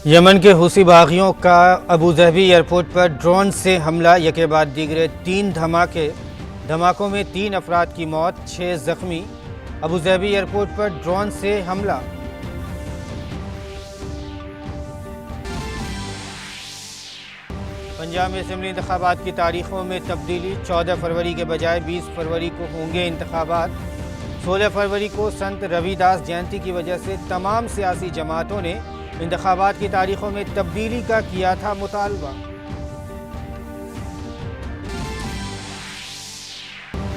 Yemen के Houthi बागियों का Abu Dhabi airport पर ड्रोन से हमला, यके बाद दीगरे 3 धमाकों में 3 अफराद की मौत, 6 जख्मी। अबूधाबी एयरपोर्ट पर ड्रोन से हमला। पंजाब में असेंबली इंतखाबात की तारीखों में तब्दीली, 14 फरवरी के बजाय 20 फरवरी को होंगे इंतखाबात। 16 फरवरी को संत रविदास जयंती की वजह से तमाम सियासी जमातों ने इंतखाबात की तारीखों में तब्दीली का किया था मुतालबा।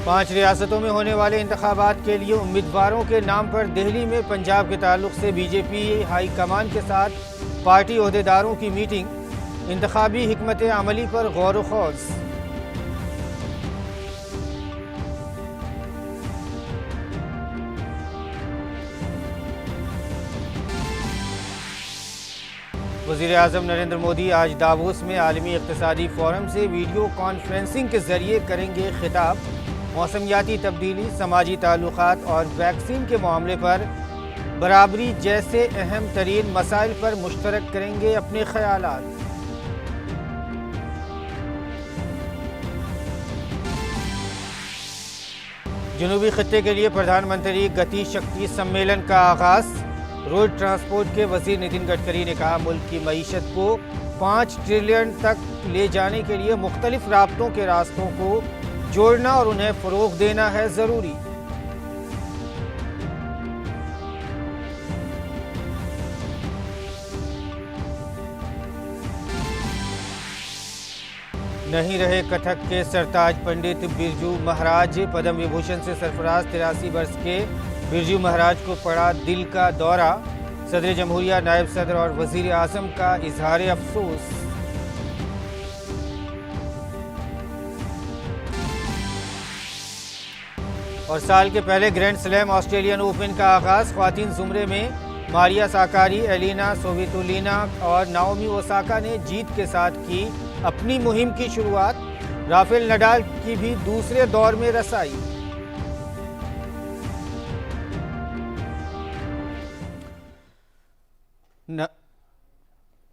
5 रियासतों में होने वाले इंतखाबात के लिए उम्मीदवारों के नाम पर दिल्ली में पंजाब के ताल्लुक से बीजेपी हाई कमान के साथ पार्टी ओहदेदारों की मीटिंग। इंतखाबी हिकमत अमली पर गौर व खौज। वज़ीर आज़म नरेंद्र मोदी आज दावोस में आलमी इक़्तिसादी फोरम से वीडियो कॉन्फ्रेंसिंग के जरिए करेंगे खिताब। मौसमियाती तब्दीली, समाजी ताल्लुकात और वैक्सीन के मामले पर बराबरी जैसे अहम तरीन मसाइल पर मुश्तरक करेंगे अपने ख्यालात। जनूबी खत्ते के लिए प्रधानमंत्री गति शक्ति सम्मेलन का आगाज। रोड ट्रांसपोर्ट के वजीर नितिन गडकरी ने कहा, मुल्क की मईशत को 5 ट्रिलियन तक ले जाने के लिए मुख्तलिफ राब्तों के रास्तों को जोड़ना और उन्हें फरोग देना है जरूरी। नहीं रहे कथक के सरताज पंडित बिरजू महाराज, पद्म विभूषण से सरफराज 83 वर्ष के बिरजू महाराज को पड़ा दिल का दौरा। सदर जमहूरिया, नायब सदर और वजीर आजम का इजहार अफसोस। और साल के पहले ग्रैंड स्लैम ऑस्ट्रेलियन ओपन का आगाज। ख्वातीन जुमरे में मारिया साकारी, एलिना सोवितुलिना और नाओमी ओसाका ने जीत के साथ की अपनी मुहिम की शुरुआत। राफेल नडाल की भी दूसरे दौर में रसाई।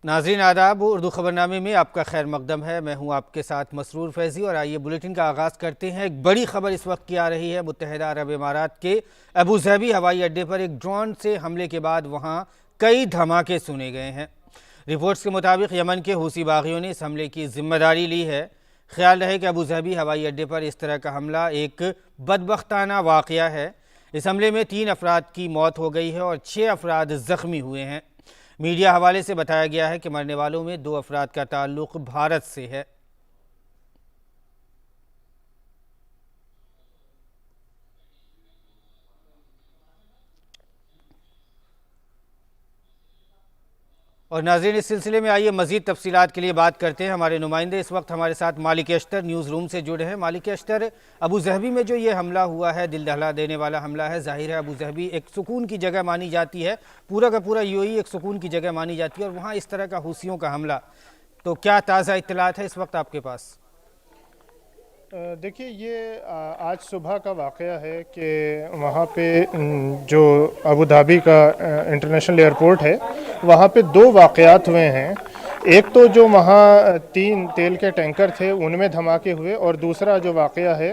नाज़रीन आदाब, उर्दू खबरनामे में आपका खैर मकदम है। मैं हूं आपके साथ मसरूर फैज़ी और आइए बुलेटिन का आगाज़ करते हैं। एक बड़ी खबर इस वक्त की आ रही है। मुत्तहिदा अरब इमारात के अबूधाबी हवाई अड्डे पर एक ड्रोन से हमले के बाद वहां कई धमाके सुने गए हैं। रिपोर्ट्स के मुताबिक यमन के हूसी बागियों ने इस हमले की जिम्मेदारी ली है। ख्याल रहे कि अबूधाबी हवाई अड्डे पर इस तरह का हमला एक बदबख्ताना वाक़या है। इस हमले में 3 अफराद की मौत हो गई है और 6 अफराद ज़ख्मी हुए हैं। मीडिया हवाले से बताया गया है कि मरने वालों में 2 अफराद का ताल्लुक भारत से है। और नाज़रीन, इस सिलसिले में आइए मज़ीद तफसीलात के लिए बात करते हैं। हमारे नुमाइंदे इस वक्त हमारे साथ मालिक अश्तर न्यूज़ रूम से जुड़े हैं। मालिक अश्तर, अबूधाबी में जो ये हमला हुआ है, दिल दहला देने वाला हमला है, जाहिर है अबूधाबी एक सुकून की जगह मानी जाती है, पूरा का पूरा यूएई एक सुकून की जगह मानी जाती है, और वहाँ इस तरह का हूसियों का हमला, तो क्या ताज़ा इत्तलात है इस वक्त आपके पास? देखिए, ये आज सुबह का वाक़या है कि वहाँ पे जो अबू धाबी का इंटरनेशनल एयरपोर्ट है, वहाँ पे 2 वाक़यात हुए हैं। एक तो जो वहाँ 3 तेल के टैंकर थे उनमें धमाके हुए, और दूसरा जो वाक़या है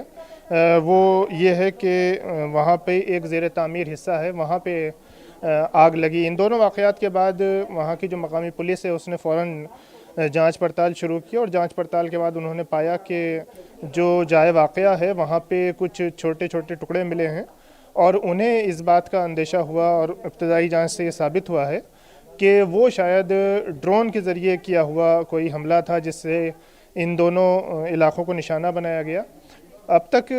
वो ये है कि वहाँ पे एक ज़ेर तामीर हिस्सा है, वहाँ पे आग लगी। इन दोनों वाक़यात के बाद वहाँ की जो मकामी पुलिस है उसने फ़ौरन जांच पड़ताल शुरू की, और जांच पड़ताल के बाद उन्होंने पाया कि जो जाए वाक़या है वहाँ पे कुछ छोटे छोटे टुकड़े मिले हैं, और उन्हें इस बात का अंदेशा हुआ और इब्तदाई जांच से ये साबित हुआ है कि वो शायद ड्रोन के ज़रिए किया हुआ कोई हमला था, जिससे इन दोनों इलाक़ों को निशाना बनाया गया। अब तक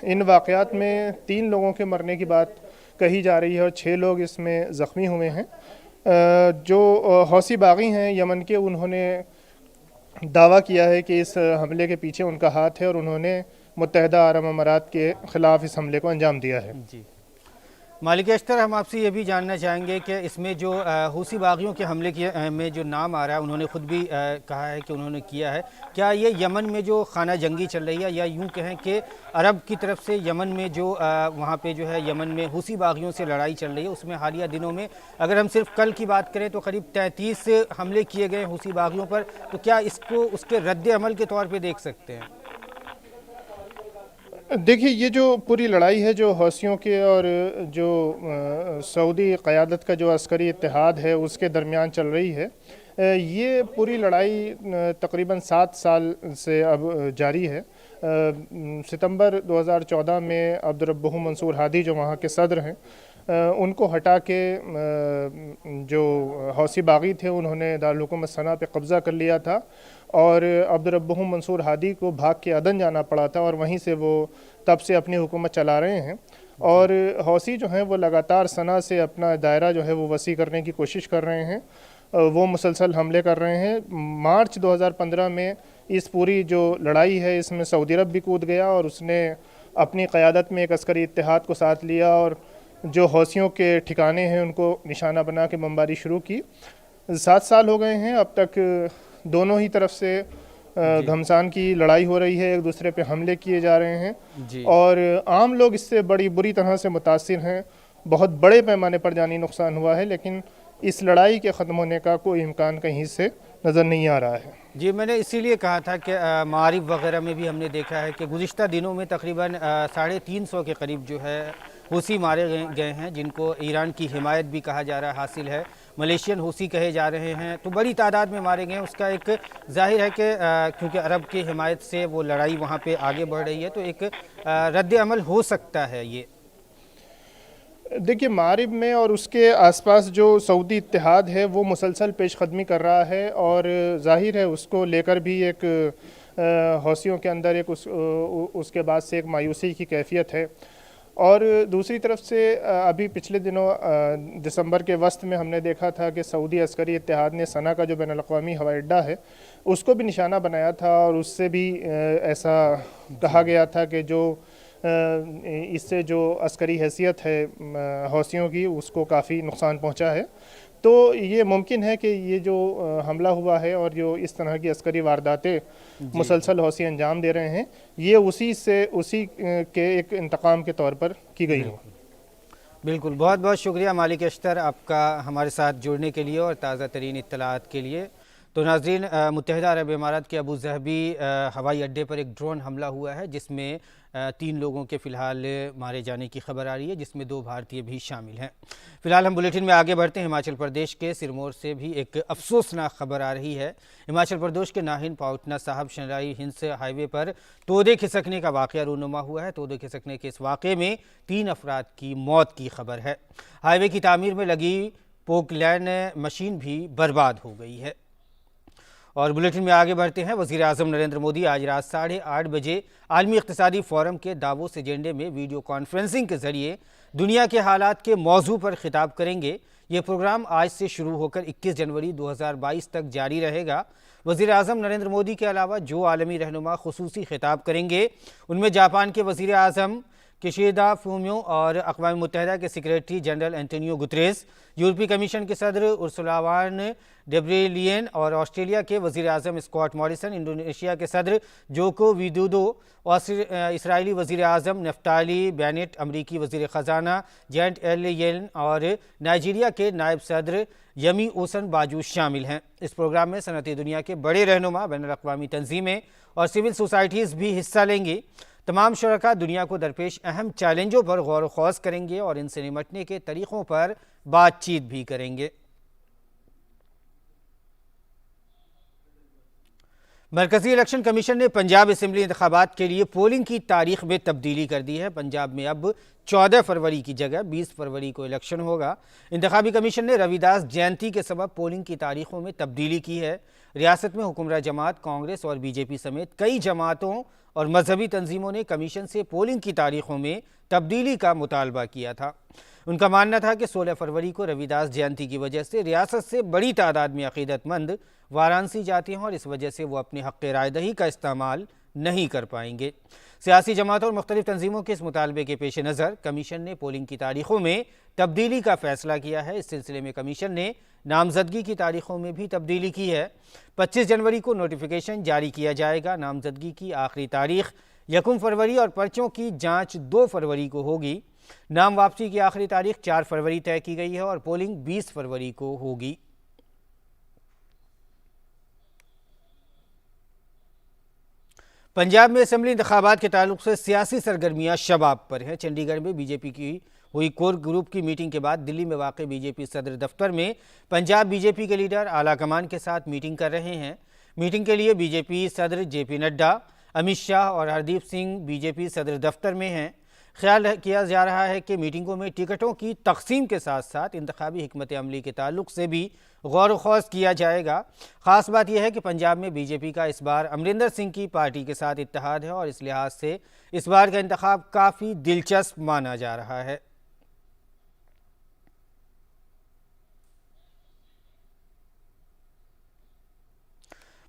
इन वाक़यात में 3 लोगों के मरने की बात कही जा रही है और 6 लोग इसमें ज़ख्मी हुए हैं। जो हौसी बागी हैं यमन के, उन्होंने दावा किया है कि इस हमले के पीछे उनका हाथ है और उन्होंने मुत्तहिदा अरब अमारात के ख़िलाफ़ इस हमले को अंजाम दिया है। जी, मालिक अख्तर, हम आपसे ये भी जानना चाहेंगे कि इसमें जो हूसी बागियों के हमले के में जो नाम आ रहा है, उन्होंने खुद भी कहा है कि उन्होंने किया है। क्या ये यमन में जो खाना जंगी चल रही है, या यूं कहें कि अरब की तरफ से यमन में जो वहाँ पे जो है यमन में हूसी बागियों से लड़ाई चल रही है, उसमें हालिया दिनों में अगर हम सिर्फ कल की बात करें तो करीब 33 हमले किए गए हूसी बागियों पर, तो क्या इसको उसके रद्द अमल के तौर पर देख सकते हैं? देखिए, ये जो पूरी लड़ाई है जो हौसियों के और जो सऊदी क़यादत का जो अस्करी इत्तेहाद है उसके दरमियान चल रही है, ये पूरी लड़ाई तकरीबन 7 साल से अब जारी है। सितंबर 2014 में अब्दुर्रब्बुहु मंसूर हादी जो वहाँ के सदर हैं, उनको हटा के जो हौसी बागी थे उन्होंने दारुल हुकूमत सना पे कब्ज़ा कर लिया था और अब्दुर्रब्बुहु मंसूर हादी को भाग के अदन जाना पड़ा था और वहीं से वो तब से अपनी हुकूमत चला रहे हैं। और हौसी जो हैं वो लगातार सना से अपना दायरा जो है वो वसी करने की कोशिश कर रहे हैं, वो मुसलसल हमले कर रहे हैं। मार्च 2015 में इस पूरी जो लड़ाई है इसमें सऊदी अरब भी कूद गया और उसने अपनी क़यादत में एक अस्करी इत्तेहाद को साथ लिया और जो हौसियों के ठिकाने हैं उनको निशाना बना के बमबारी शुरू की। 7 साल हो गए हैं, अब तक दोनों ही तरफ से घमसान की लड़ाई हो रही है, एक दूसरे पे हमले किए जा रहे हैं और आम लोग इससे बड़ी बुरी तरह से मुतासिर हैं। बहुत बड़े पैमाने पर जानी नुकसान हुआ है, लेकिन इस लड़ाई के ख़त्म होने का कोई इम्कान कहीं से नज़र नहीं आ रहा है। जी, मैंने इसीलिए कहा था कि मारिफ वगैरह में भी हमने देखा है कि गुज़िश्ता दिनों में तकरीबन 350 के करीब जो है हूसी मारे गए हैं, जिनको ईरान की हिमायत भी कहा जा रहा है हासिल है, मलेशियन हूसी कहे जा रहे हैं, तो बड़ी तादाद में मारे गए हैं। उसका एक जाहिर है कि क्योंकि अरब की हिमायत से वो लड़ाई वहाँ पे आगे बढ़ रही है, तो एक रद्द अमल हो सकता है। ये देखिए, मारिब में और उसके आसपास जो सऊदी इत्तेहाद है वो मुसलसल पेशकदमी कर रहा है और जाहिर है उसको लेकर भी एक हौसियों के अंदर एक उसके बाद से एक मायूसी की कैफियत है। और दूसरी तरफ से अभी पिछले दिनों दिसंबर के वस्त में हमने देखा था कि सऊदी अस्करी इत्तेहाद ने सना का जो बैनुल-अक़वामी हवाई अड्डा है उसको भी निशाना बनाया था और उससे भी ऐसा कहा गया था कि जो इससे जो अस्करी हैसियत है हौसियों की उसको काफ़ी नुकसान पहुंचा है। तो ये मुमकिन है कि ये जो हमला हुआ है और जो इस तरह की अस्करी वारदातें मुसलसल हौसी अंजाम दे रहे हैं, ये उसी के एक इंतकाम के तौर पर की गई हो। बिल्कुल, बहुत बहुत शुक्रिया मालिक अख्तर आपका हमारे साथ जुड़ने के लिए और ताज़ा तरीन इत्तलात के लिए। तो नाज़रीन, मुत्तहिदा अरब इमारात के अबू ज़हबी हवाई अड्डे पर एक ड्रोन हमला हुआ है, जिसमें 3 लोगों के फ़िलहाल मारे जाने की खबर आ रही है, जिसमें 2 भारतीय भी शामिल हैं। फ़िलहाल हम बुलेटिन में आगे बढ़ते हैं। हिमाचल प्रदेश के सिरमौर से भी एक अफसोसनाक खबर आ रही है। हिमाचल प्रदेश के नाहिन पाउटना साहब शनराई हिंस हाईवे पर तोदे खिसकने का वाक़या रूनुमा हुआ है। तोदे खिसकने के इस वाक़े में 3 अफराद की मौत की खबर है। हाईवे की तामीर में लगी पोकलैन मशीन भी बर्बाद हो गई है। और बुलेटिन में आगे बढ़ते हैं। वज़ीर आज़म नरेंद्र मोदी आज रात 8:30 बजे आलमी इक़्तिसादी फ़ोरम के दावोस एजेंडे में वीडियो कॉन्फ्रेंसिंग के ज़रिए दुनिया के हालात के मौजू पर ख़िताब करेंगे। ये प्रोग्राम आज से शुरू होकर 21 जनवरी 2022 तक जारी रहेगा। वज़ीर आज़म नरेंद्र मोदी के अलावा जो आलमी रहनुमा ख़ुसूसी ख़िताब करेंगे, उनमें जापान के वज़ीर आज़म किशिदा फूमियो और अक़वाम मुत्तहिदा के सेक्रेटरी जनरल एंटोनियो गुतरेस, यूरोपीय कमीशन के सदर उर्सुला वान डेर लेयन और ऑस्ट्रेलिया के वज़ीर आज़म स्कॉट मॉरिसन, इंडोनेशिया के सदर जोको विदोदो, इसराइली वज़ीर आज़म नफ्ताली बेनेट, अमरीकी वज़ीर ख़जाना जेंट एल येलन और नाइजीरिया के नायब सदर यमी ओसन बाजू शामिल हैं। इस प्रोग्राम में सनअती दुनिया के बड़े रहनुमा, बैनुल-अक़वामी तंजीमें और सिविल सोसाइटीज़ भी हिस्सा लेंगी। तमाम शरका दुनिया को दरपेश अहम चैलेंजों पर गौर व खौज करेंगे और इनसे निपटने के तरीक़ों पर बातचीत भी करेंगे। मरकज़ी इलेक्शन कमीशन ने पंजाब असम्बली इंतखाबात के लिए पोलिंग की तारीख में तब्दीली कर दी है। पंजाब में अब 14 फरवरी की जगह 20 फरवरी को इलेक्शन होगा। इंतखाबी कमीशन ने रविदास जयंती के सबब पोलिंग की तारीखों में तब्दीली की है। रियासत में हुक्मरान जमात कांग्रेस और बीजेपी समेत कई जमातों और मजहबी तंजीमों ने कमीशन से पोलिंग की तारीखों में तब्दीली का मुतालबा किया था। उनका मानना था कि 16 फरवरी को रविदास जयंती की वजह से रियासत से बड़ी तादाद में अक़ीदतमंद वाराणसी जाते हैं और इस वजह से वो अपने हक़ राय दही का इस्तेमाल नहीं कर पाएंगे। सियासी जमातों और मुख्तलिफ तंजीमों के इस मुतालबे के पेश नज़र कमीशन ने पोलिंग की तारीखों में तब्दीली का फैसला किया है। इस सिलसिले में कमीशन ने नामजदगी की तारीखों में भी तब्दीली की है। 25 जनवरी को नोटिफिकेशन जारी किया जाएगा। नामजदगी की आखिरी तारीख 1 फरवरी और पर्चों की जांच 2 फरवरी को होगी। नाम वापसी की आखिरी तारीख 4 फरवरी तय की गई है और पोलिंग 20 फरवरी को होगी। पंजाब में असेंबली इंतखाबात के ताल्लुक से सियासी सरगर्मियां शबाब पर हैं। चंडीगढ़ में बीजेपी की हुई कोर ग्रुप की मीटिंग के बाद दिल्ली में वाक़ बीजेपी सदर दफ्तर में पंजाब बीजेपी के लीडर आला कमान के साथ मीटिंग कर रहे हैं। मीटिंग के लिए बीजेपी सदर जेपी नड्डा, अमित शाह और हरदीप सिंह बीजेपी सदर दफ्तर में हैं। ख्याल किया जा रहा है कि मीटिंगों में टिकटों की तकसीम के साथ साथ इंतखाबी हिकमत अमली के ताल्लुक से भी गौर खौज किया जाएगा। ख़ास बात यह है कि पंजाब में बीजेपी का इस बार अमरिंदर सिंह की पार्टी के साथ इत्तेहाद है और इस लिहाज से इस बार का इंतखाब काफ़ी दिलचस्प माना जा रहा है।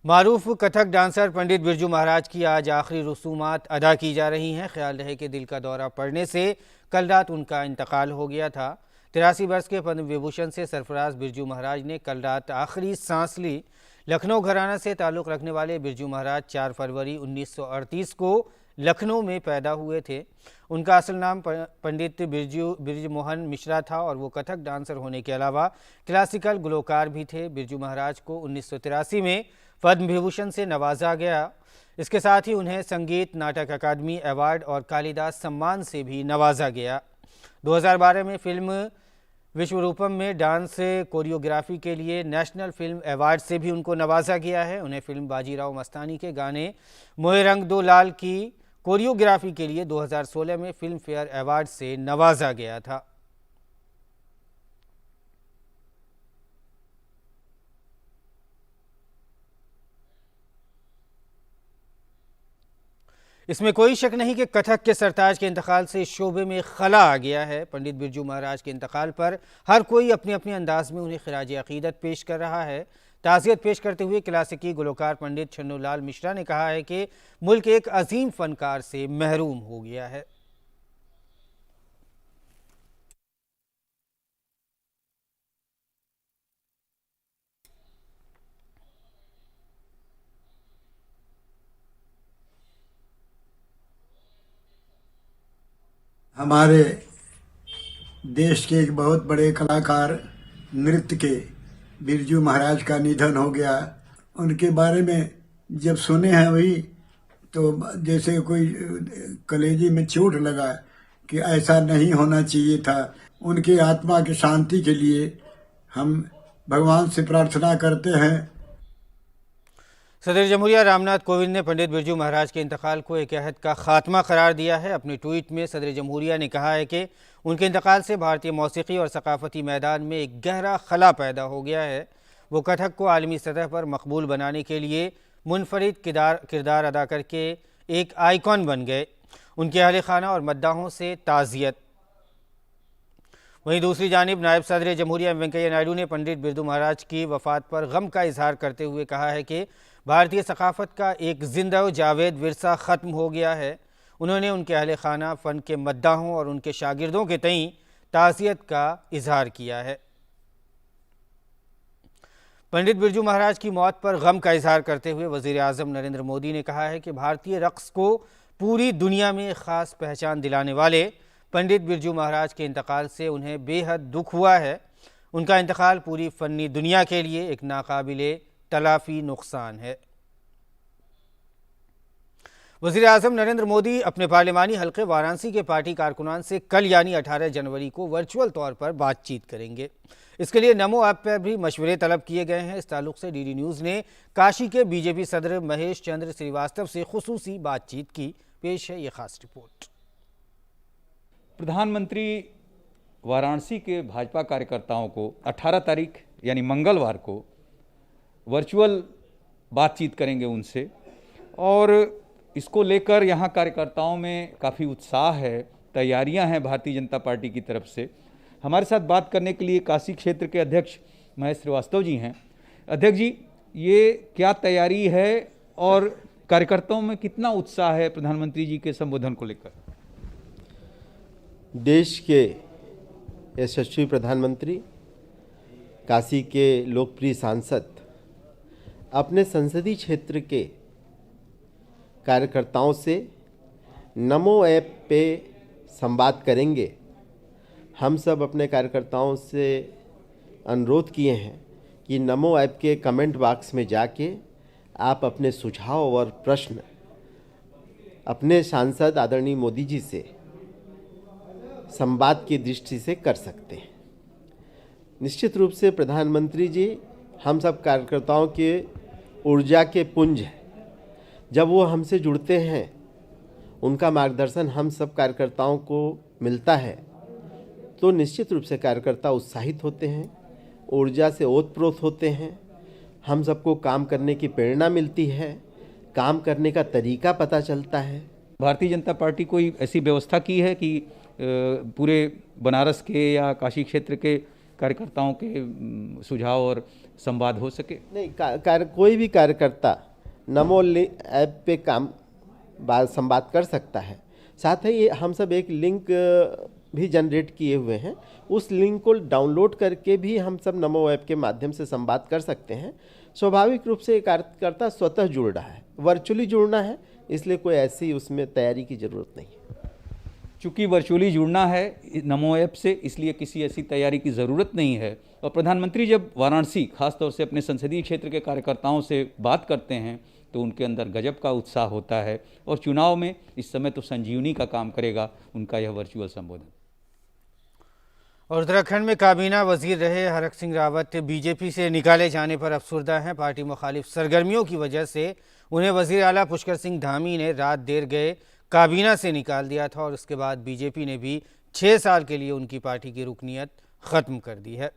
मारूफ कथक डांसर पंडित बिरजू महाराज की आज आखिरी रसूमात अदा की जा रही हैं। ख्याल रहे कि दिल का दौरा पड़ने से कल रात उनका इंतकाल हो गया था। 83 वर्ष के पद्म विभूषण से सरफराज बिरजू महाराज ने कल रात आखिरी सांस ली। लखनऊ घराना से ताल्लुक़ रखने वाले बिरजू महाराज 4 फरवरी 1938 को लखनऊ में पैदा हुए थे। उनका असल नाम पंडित बिरजू मोहन मिश्रा था और वो कथक डांसर होने के अलावा क्लासिकल गुलकार भी थे। बिरजू महाराज को 1983 में पद्म विभूषण से नवाजा गया। इसके साथ ही उन्हें संगीत नाटक अकादमी अवार्ड और कालिदास सम्मान से भी नवाजा गया। 2012 में फिल्म विश्वरूपम में डांस कोरियोग्राफी के लिए नेशनल फिल्म अवार्ड से भी उनको नवाजा गया है। उन्हें फिल्म बाजीराव मस्तानी के गाने मोए रंग दो लाल की कोरियोग्राफी के लिए 2016 में फिल्म फेयर अवार्ड से नवाजा गया था। इसमें कोई शक नहीं कि कथक के सरताज के इंतकाल से इस शोबे में खला आ गया है। पंडित बिरजू महाराज के इंतकाल पर हर कोई अपने अपने अंदाज में उन्हें खिराज अकीदत पेश कर रहा है। ताज़ियत पेश करते हुए क्लासिकी गुलकार पंडित छन्नूलाल मिश्रा ने कहा है कि मुल्क एक अजीम फनकार से महरूम हो गया है। हमारे देश के एक बहुत बड़े कलाकार नृत्य के बिरजू महाराज का निधन हो गया। उनके बारे में जब सुने हैं वही तो जैसे कोई कलेजे में चोट लगा कि ऐसा नहीं होना चाहिए था। उनके आत्मा की शांति के लिए हम भगवान से प्रार्थना करते हैं। सदर जमहूरिया रामनाथ कोविंद ने पंडित बिरजू महाराज के इंतकाल को एक अहद का खात्मा करार दिया है। अपने ट्वीट में सदर जमहूरिया ने कहा है कि उनके इंतकाल से भारतीय मौसीकी और सकाफती मैदान में एक गहरा खला पैदा हो गया है। वो कथक को आलमी सतह पर मकबूल बनाने के लिए मुनफरिद किरदार अदा करके एक आइकॉन बन गए। उनके अहले खाना और मद्दाहों से ताज़ियत। वहीं दूसरी जानिब नायब सदर जमहूरिया वेंकैया नायडू ने पंडित बिरजू महाराज की वफ़ात पर गम का इजहार करते हुए कहा है कि भारतीय सकाफ़त का एक जिंदा व जावेद विरसा ख़त्म हो गया है। उन्होंने उनके अहले खाना, फ़न के मद्दाहों और उनके शागिर्दों के तईं ताज़ियत का इजहार किया है। पंडित बिरजू महाराज की मौत पर गम का इजहार करते हुए वज़ीर आज़म नरेंद्र मोदी ने कहा है कि भारतीय रक़्स को पूरी दुनिया में ख़ास पहचान दिलाने वाले पंडित बिरजू महाराज के इंतकाल से उन्हें बेहद दुख हुआ है। उनका इंतकाल पूरी फ़नी दुनिया के लिए एक नाकाबिले तलाफ़ी नुकसान है। वज़ीर आज़म नरेंद्र मोदी अपने पार्लिमानी हल्के वाराणसी के पार्टी कारकुनान से कल यानी 18 जनवरी को वर्चुअल तौर पर बातचीत करेंगे। इसके लिए नमो ऐप पर भी मशवरे तलब किए गए हैं। इस ताल्लुक से डीडी न्यूज़ ने काशी के बीजेपी सदर महेश चंद्र श्रीवास्तव से खुसूसी बातचीत की। पेश है ये खास रिपोर्ट। प्रधानमंत्री वाराणसी के भाजपा कार्यकर्ताओं को 18 तारीख यानी मंगलवार को वर्चुअल बातचीत करेंगे उनसे, और इसको लेकर यहाँ कार्यकर्ताओं में काफ़ी उत्साह है, तैयारियां हैं भारतीय जनता पार्टी की तरफ से। हमारे साथ बात करने के लिए काशी क्षेत्र के अध्यक्ष महेश श्रीवास्तव जी हैं। अध्यक्ष जी, ये क्या तैयारी है और कार्यकर्ताओं में कितना उत्साह है प्रधानमंत्री जी के संबोधन को लेकर? देश के यशस्वी प्रधानमंत्री, काशी के लोकप्रिय सांसद अपने संसदीय क्षेत्र के कार्यकर्ताओं से नमो ऐप पे संवाद करेंगे। हम सब अपने कार्यकर्ताओं से अनुरोध किए हैं कि नमो ऐप के कमेंट बॉक्स में जाके आप अपने सुझाव और प्रश्न अपने सांसद आदरणीय मोदी जी से संवाद की दृष्टि से कर सकते हैं। निश्चित रूप से प्रधानमंत्री जी हम सब कार्यकर्ताओं के ऊर्जा के पुंज हैं। जब वो हमसे जुड़ते हैं, उनका मार्गदर्शन हम सब कार्यकर्ताओं को मिलता है, तो निश्चित रूप से कार्यकर्ता उत्साहित होते हैं, ऊर्जा से ओतप्रोत होते हैं। हम सबको काम करने की प्रेरणा मिलती है, काम करने का तरीका पता चलता है। भारतीय जनता पार्टी कोई ऐसी व्यवस्था की है कि पूरे बनारस के या काशी क्षेत्र के कार्यकर्ताओं के सुझाव और संवाद हो सके? नहीं, कोई भी कार्यकर्ता नमो ऐप पे संवाद कर सकता है। साथ ही हम सब एक लिंक भी जनरेट किए हुए हैं, उस लिंक को डाउनलोड करके भी हम सब नमो ऐप के माध्यम से संवाद कर सकते हैं। स्वाभाविक रूप से कार्यकर्ता स्वतः जुड़ रहा है, वर्चुअली जुड़ना है, इसलिए कोई ऐसी उसमें तैयारी की ज़रूरत नहीं है। चूँकि वर्चुअली जुड़ना है नमो ऐप से, इसलिए किसी ऐसी तैयारी की ज़रूरत नहीं है। और प्रधानमंत्री जब वाराणसी खासतौर से अपने संसदीय क्षेत्र के कार्यकर्ताओं से बात करते हैं तो उनके अंदर गजब का उत्साह होता है, और चुनाव में इस समय तो संजीवनी का काम करेगा उनका यह वर्चुअल संबोधन। और उत्तराखंड में काबीना वजीर रहे हरक सिंह रावत बीजेपी से निकाले जाने पर अफसरदा हैं। पार्टी मुखालिफ सरगर्मियों की वजह से उन्हें वजीर आला पुष्कर सिंह धामी ने रात देर गए काबीना से निकाल दिया था, और उसके बाद बीजेपी ने भी 6 साल के लिए उनकी पार्टी की रुकनीत ख़त्म कर दी है।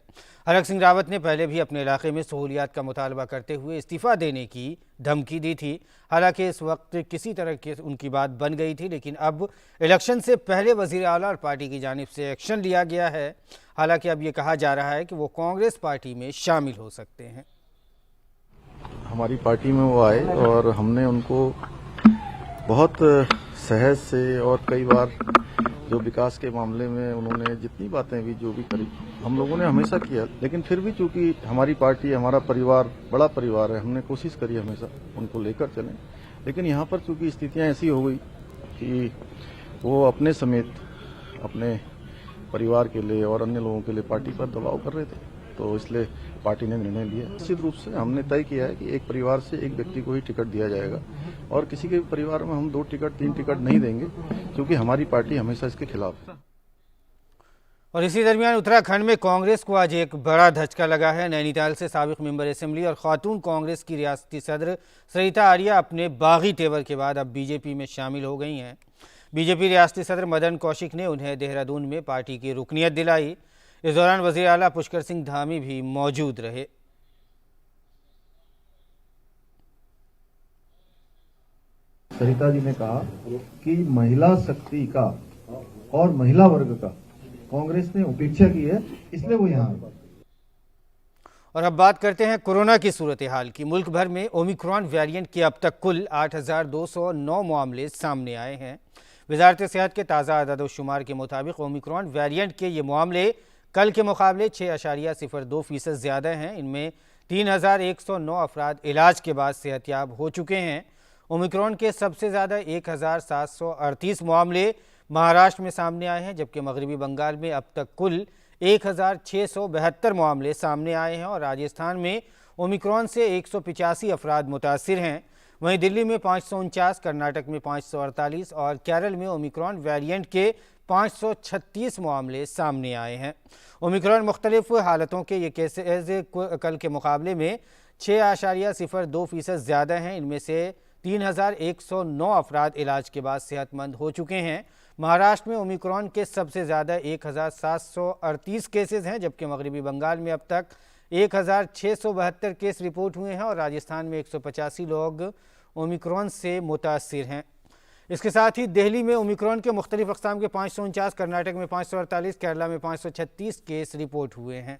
हरक सिंह रावत ने पहले भी अपने इलाके में सहूलियात का मुतालबा करते हुए इस्तीफ़ा देने की धमकी दी थी। हालांकि इस वक्त किसी तरह की उनकी बात बन गई थी, लेकिन अब इलेक्शन से पहले वज़ीर आला और पार्टी की जानिब से एक्शन लिया गया है। हालांकि अब ये कहा जा रहा है कि वो कांग्रेस पार्टी में शामिल हो सकते हैं। हमारी पार्टी में वो आए और हमने उनको बहुत सहज से और कई बार जो विकास के मामले में उन्होंने जितनी बातें भी जो भी करी हम लोगों ने हमेशा किया, लेकिन फिर भी चूंकि हमारी पार्टी हमारा परिवार बड़ा परिवार है, हमने कोशिश करी हमेशा उनको लेकर चलें। लेकिन यहाँ पर चूंकि स्थितियाँ ऐसी हो गई कि वो अपने समेत अपने परिवार के लिए और अन्य लोगों के लिए पार्टी पर दबाव कर रहे थे, तो इसलिए पार्टी ने निर्णय लिया। निश्चित रूप से हमने तय किया है कि एक परिवार से एक व्यक्ति को ही टिकट दिया जाएगा, और किसी के परिवार में हम 2 टिकट 3 टिकट नहीं देंगे, क्योंकि हमारी पार्टी हमेशा इसके खिलाफ है। और इसी दरमियान उत्तराखंड में कांग्रेस को आज एक बड़ा धचका लगा है। नैनीताल से साबिक मेंबर असेंबली और खातून कांग्रेस की रियासती सदर सरिता आर्या अपने बागी तेवर के बाद अब बीजेपी में शामिल हो गई हैं। बीजेपी रियासती सदर मदन कौशिक ने उन्हें देहरादून में पार्टी की रुकनीत दिलाई। इस दौरान वज़ीर आला पुष्कर सिंह धामी भी मौजूद रहे। सरिता जी ने कहा कि महिला शक्ति का और महिला वर्ग का कांग्रेस ने उपेक्षा की है, इसलिए वो यहाँ आए। और अब बात करते हैं कोरोना की सूरत हाल की। मुल्क भर में ओमिक्रॉन वेरिएंट के अब तक कुल 8,209 मामले सामने आए हैं। वजारत सेहत के ताज़ा अदद-ओ-शुमार के मुताबिक ओमिक्रॉन वेरिएंट के ये मामले कल के मुकाबले 6.02% ज़्यादा हैं। इनमें 3,109 अफराद इलाज के बाद सेहतयाब हो चुके हैं। ओमिक्रॉन के सबसे ज़्यादा 1,738 मामले महाराष्ट्र में सामने आए हैं, जबकि मगरबी बंगाल में अब तक कुल 1,672 मामले सामने आए हैं, और राजस्थान में ओमिक्रॉन से 185 अफराद मुतासिर हैं। वहीं दिल्ली में 549, कर्नाटक में 548 और केरल में ओमिक्रॉन वेरिएंट के 536 मामले सामने आए हैं। ओमिक्रॉन मुख्तलिफ हालतों के ये केसेज कल के मुकाबले में 6.02% ज़्यादा हैं। इनमें से 3,109 अफराद इलाज के बाद सेहतमंद हो चुके हैं। महाराष्ट्र में ओमिक्रॉन के सबसे ज़्यादा 1,738 केसेस हैं, जबकि मगरबी बंगाल में अब तक 1,672 केस रिपोर्ट हुए हैं, और राजस्थान में 185 लोग ओमिक्रॉन से मुतासिर हैं। इसके साथ ही दिल्ली में ओमिक्रॉन के मुख्तलिफ अक़साम के 549, कर्नाटक में 548, केरला में 536 केस रिपोर्ट हुए हैं।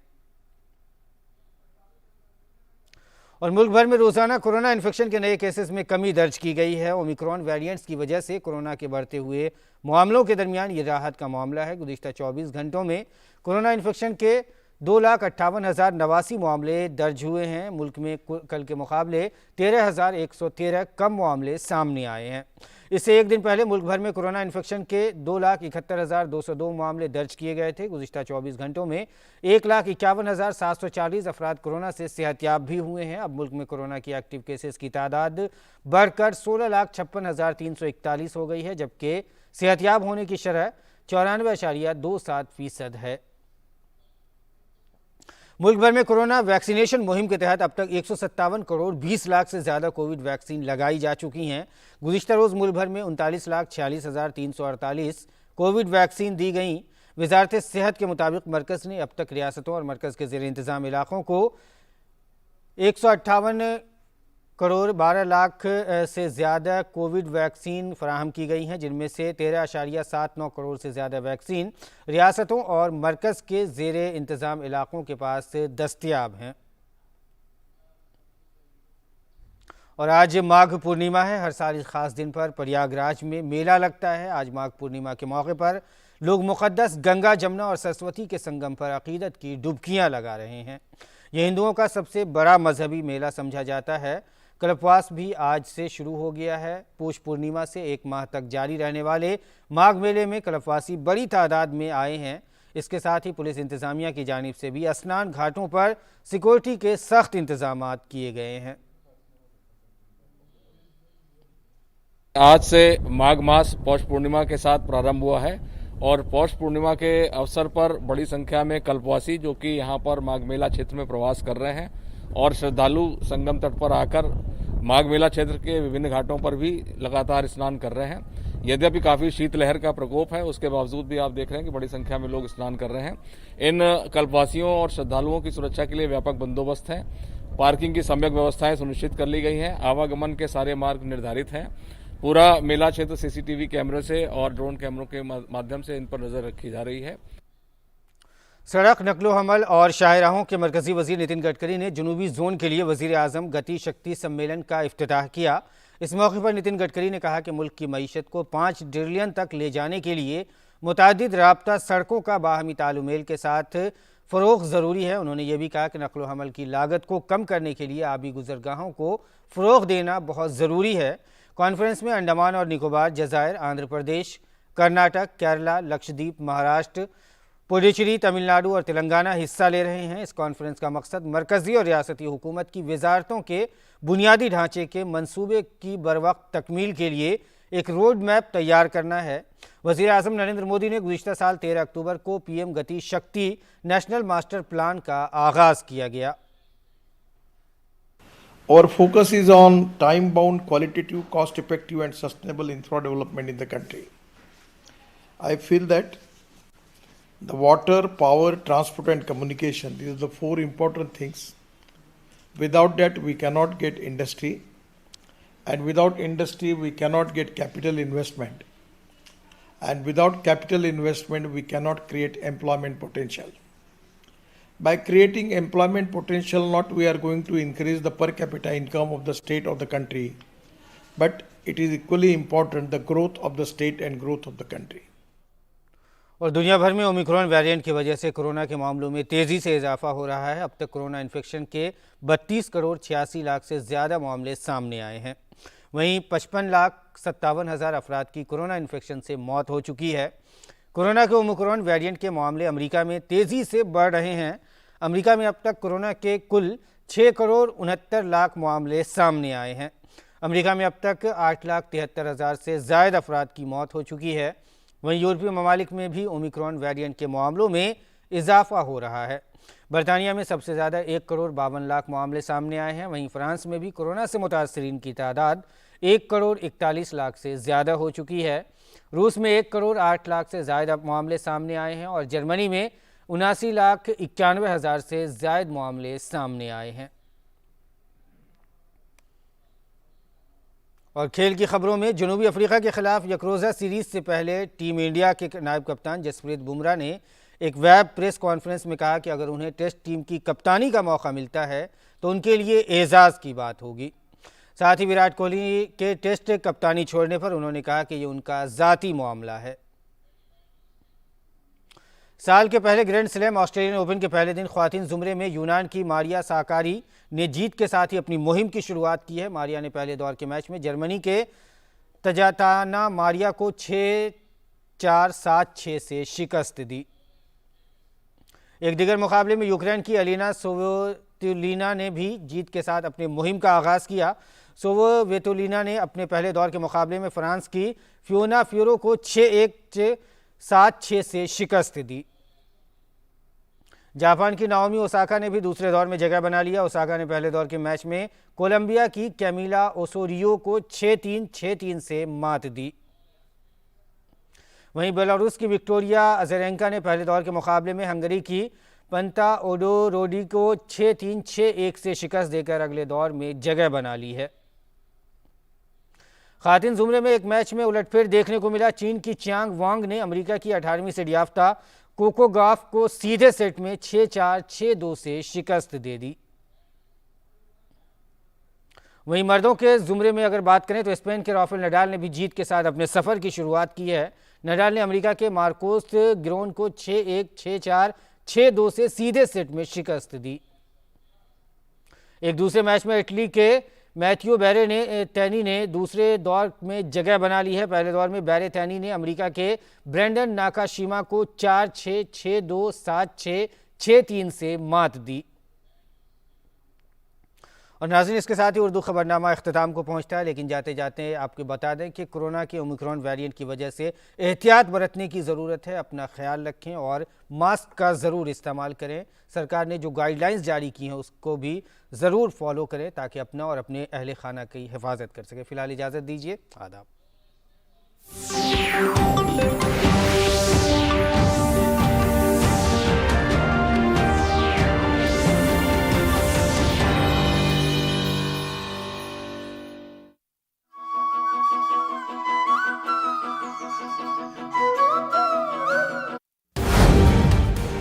और मुल्क भर में रोजाना कोरोना इन्फेक्शन के नए केसेस में कमी दर्ज की गई है। ओमिक्रॉन वेरिएंट्स की वजह से कोरोना के बढ़ते हुए मामलों के दरमियान ये राहत का मामला है। गुज़िश्ता 24 घंटों में कोरोना इन्फेक्शन के 2,58,089 मामले दर्ज हुए हैं। मुल्क में कल के मुकाबले 13,113 कम मामले सामने आए हैं। इससे एक दिन पहले मुल्क भर में कोरोना इन्फेक्शन के 2,71,202 मामले दर्ज किए गए थे। गुज़िश्ता 24 घंटों में 1,51,740 अफराद कोरोना से सेहतयाब भी हुए हैं। अब मुल्क में कोरोना की एक्टिव केसेस की तादाद बढ़कर 16,56,341 हो गई है, जबकि सेहतयाब होने की शरह 94.27% है। मुल्क भर में कोरोना वैक्सीनेशन मुहिम के तहत अब तक 157 करोड़ 20 लाख से ज़्यादा कोविड वैक्सीन लगाई जा चुकी हैं। गुज़िश्ता रोज़ मुल्क भर में 39,46,348 कोविड वैक्सीन दी गई। वजारत सेहत के मुताबिक मरकज़ ने अब तक रियासतों और मरकज़ के ज़ेर इंतज़ाम इलाक़ों को 158 करोड़ 12 लाख से ज़्यादा कोविड वैक्सीन फराहम की गई हैं, जिनमें से 13.79 करोड़ से ज़्यादा वैक्सीन रियासतों और मरकज़ के ज़ेरे इंतज़ाम इलाक़ों के पास दस्तयाब हैं। और आज माघ पूर्णिमा है। हर साल इस ख़ास दिन पर प्रयागराज में मेला लगता है। आज माघ पूर्णिमा के मौके पर लोग मुक़द्दस गंगा, जमुना और सरस्वती के संगम पर अक़ीदत की डुबकियाँ लगा रहे हैं। यह हिंदुओं का सबसे बड़ा मजहबी मेला समझा जाता है। कल्पवास भी आज से शुरू हो गया है। पौष पूर्णिमा से एक माह तक जारी रहने वाले माघ मेले में कल्पवासी बड़ी तादाद में आए हैं। इसके साथ ही पुलिस इंतजामिया की जानिब से भी स्नान घाटों पर सिक्योरिटी के सख्त इंतजाम किए गए हैं। आज से माघ मास पौष पूर्णिमा के साथ प्रारंभ हुआ है और पौष पूर्णिमा के अवसर पर बड़ी संख्या में कल्पवासी जो कि यहाँ पर माघ मेला क्षेत्र में प्रवास कर रहे हैं और श्रद्धालु संगम तट पर आकर माघ मेला क्षेत्र के विभिन्न घाटों पर भी लगातार स्नान कर रहे हैं। यद्यपि काफी शीतलहर का प्रकोप है, उसके बावजूद भी आप देख रहे हैं कि बड़ी संख्या में लोग स्नान कर रहे हैं। इन कल्पवासियों और श्रद्धालुओं की सुरक्षा के लिए व्यापक बंदोबस्त है। पार्किंग की सम्यक व्यवस्थाएं सुनिश्चित कर ली गई हैं। आवागमन के सारे मार्ग निर्धारित हैं। पूरा मेला क्षेत्र सीसीटीवी कैमरे से और ड्रोन कैमरों के माध्यम से इन पर नजर रखी जा रही है। सड़क नकलो हमल और शाहराहों के मरकजी वजीर नितिन गडकरी ने जनूबी जोन के लिए वजीर आजम गति शक्ति सम्मेलन का इफ्तिताह किया। इस मौके पर नितिन गडकरी ने कहा कि मुल्क की मईशत को 5 ट्रिलियन तक ले जाने के लिए मुतादिद राब्ता सड़कों का बाहमी तालुमेल के साथ फ़रोग़ ज़रूरी है। उन्होंने ये भी कहा कि नकलो हमल की लागत को कम करने के लिए आबी गुजरगाहों को फ़रोग़ देना बहुत ज़रूरी है। कॉन्फ्रेंस में अंडमान और निकोबार, जज़ायर, आंध्र प्रदेश, कर्नाटक, केरला, लक्षद्वीप, महाराष्ट्र, पुडुचेरी, तमिलनाडु और तेलंगाना हिस्सा ले रहे हैं। इस कॉन्फ्रेंस का मकसद मरकज़ी और रियासती हुकूमत की वजारतों के बुनियादी ढांचे के मंसूबे की बरवक्त तकमील के लिए एक रोड मैप तैयार करना है। वज़ीर आज़म नरेंद्र मोदी ने गुज़िश्ता साल 13 अक्टूबर को PM गति शक्ति नेशनल मास्टर प्लान का आगाज़ किया गया। Our focus is on time-bound, qualitative, cost-effective and sustainable infra development in the country. I feel that the water, power, transport and communication, these are the 4 important things. Without that, we cannot get industry, and without industry, we cannot get capital investment. And without capital investment, we cannot create employment potential. By creating employment potential, not we are going to increase the per capita income of the state of the country, but it is equally important the growth of the state and growth of the country. और दुनिया भर में Omicron variant की वजह से corona के मामलों में तेज़ी से इजाफा हो रहा है। अब तक कोरोना इन्फेक्शन के 32 करोड़ 86 लाख से ज़्यादा मामले सामने आए हैं। वहीं 55,57,000 अफराद की कोरोना इन्फेक्शन से मौत हो चुकी है। कोरोना के ओमिक्रॉन वेरिएंट के मामले अमेरिका में तेज़ी से बढ़ रहे हैं। अमेरिका में अब तक कोरोना के कुल 6 करोड़ 69 लाख मामले सामने आए हैं। अमेरिका में अब तक 8,73,000 से ज़ायद अफराद की मौत हो चुकी है। वहीं यूरोपीय ममालिक में भी ओमिक्रॉन वेरिएंट के मामलों में इजाफा हो रहा है। बरतानिया में सबसे ज़्यादा 1 करोड़ 52 लाख मामले सामने आए हैं। वहीं फ्रांस में भी कोरोना से मुतासरीन की तादाद 1 करोड़ 41 लाख से ज़्यादा हो चुकी है। रूस में 1 करोड़ 8 लाख से ज़्यादा मामले सामने आए हैं और जर्मनी में 79,91,000 से ज़्यादा मामले सामने आए हैं। और खेल की खबरों में जनूबी अफ्रीका के खिलाफ यकरोज़ा सीरीज़ से पहले टीम इंडिया के नायब कप्तान जसप्रीत बुमराह ने एक वेब प्रेस कॉन्फ्रेंस में कहा कि अगर उन्हें टेस्ट टीम की कप्तानी का मौका मिलता है तो उनके लिए एजाज़ की बात होगी। साथ ही विराट कोहली के टेस्ट कप्तानी छोड़ने पर उन्होंने कहा कि ये उनका ज़ाती मामला है। साल के पहले ग्रैंड स्लैम ऑस्ट्रेलियन ओपन के पहले दिन ख्वातीन ज़ुमरे में यूनान की मारिया साकारी ने जीत के साथ ही अपनी मुहिम की शुरुआत की है। मारिया ने पहले दौर के मैच में जर्मनी के तजाताना मारिया को 6-4, 7-6 से शिकस्त दी। एक दिगर मुकाबले में यूक्रेन की एलिना सोवेतोलिना ने भी जीत के साथ अपनी मुहिम का आगाज़ किया। सोवेतोलिना ने अपने पहले दौर के मुकाबले में फ्रांस की फियोना फ्यूरो को 6-1, 7-6 से शिकस्त दी। जापान की नाओमी ओसाका ने भी दूसरे दौर में जगह बना लिया। ओसाका ने पहले दौर के मैच में कोलंबिया की कैमिला ओसोरियो को 6-3, 6-3 से मात दी। वहीं बेलारूस की विक्टोरिया अज़रेंका ने पहले दौर के मुकाबले में हंगरी की पंता ओडोरोडी को 6-3, 6-1 से शिकस्त देकर अगले दौर में जगह बना ली है। खातिन ज़ुमरे में एक मैच में उलटफेर देखने को मिला। चीन की चियांग वांग ने अमेरिका की 18वीं सीड याफ्ता कोको गॉफ को सीधे सेट में 6-4, 6-2 से शिकस्त दे दी। वहीं मर्दों के ज़ुमरे में अगर बात करें तो स्पेन के राफेल नडाल ने भी जीत के साथ अपने सफ़र की शुरुआत की है। नडाल ने अमेरिका के मार्कोस गिरोन को 6-1, 6-4, 6-2 से सीधे सेट में शिकस्त दी। एक दूसरे मैच में इटली के मैथ्यू बैरेटैनी ने दूसरे दौर में जगह बना ली है। पहले दौर में बैरेटैनी ने अमेरिका के ब्रेंडन नाकाशिमा को 4-6, 6-2, 7-6, 6-3 से मात दी। और नाज़रीन, इसके साथ ही उर्दू खबरनामा इख्तिताम को पहुंचता है, लेकिन जाते जाते आपको बता दें कि कोरोना के ओमिक्रॉन वेरिएंट की वजह से एहतियात बरतने की ज़रूरत है। अपना ख्याल रखें और मास्क का ज़रूर इस्तेमाल करें। सरकार ने जो गाइडलाइंस जारी की हैं उसको भी ज़रूर फॉलो करें ताकि अपना और अपने अहले खाना की हिफाजत कर सकें। फ़िलहाल इजाज़त दीजिए, आदाब।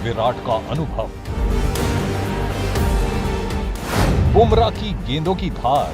विराट का अनुभव, बुमराह की गेंदों की धार,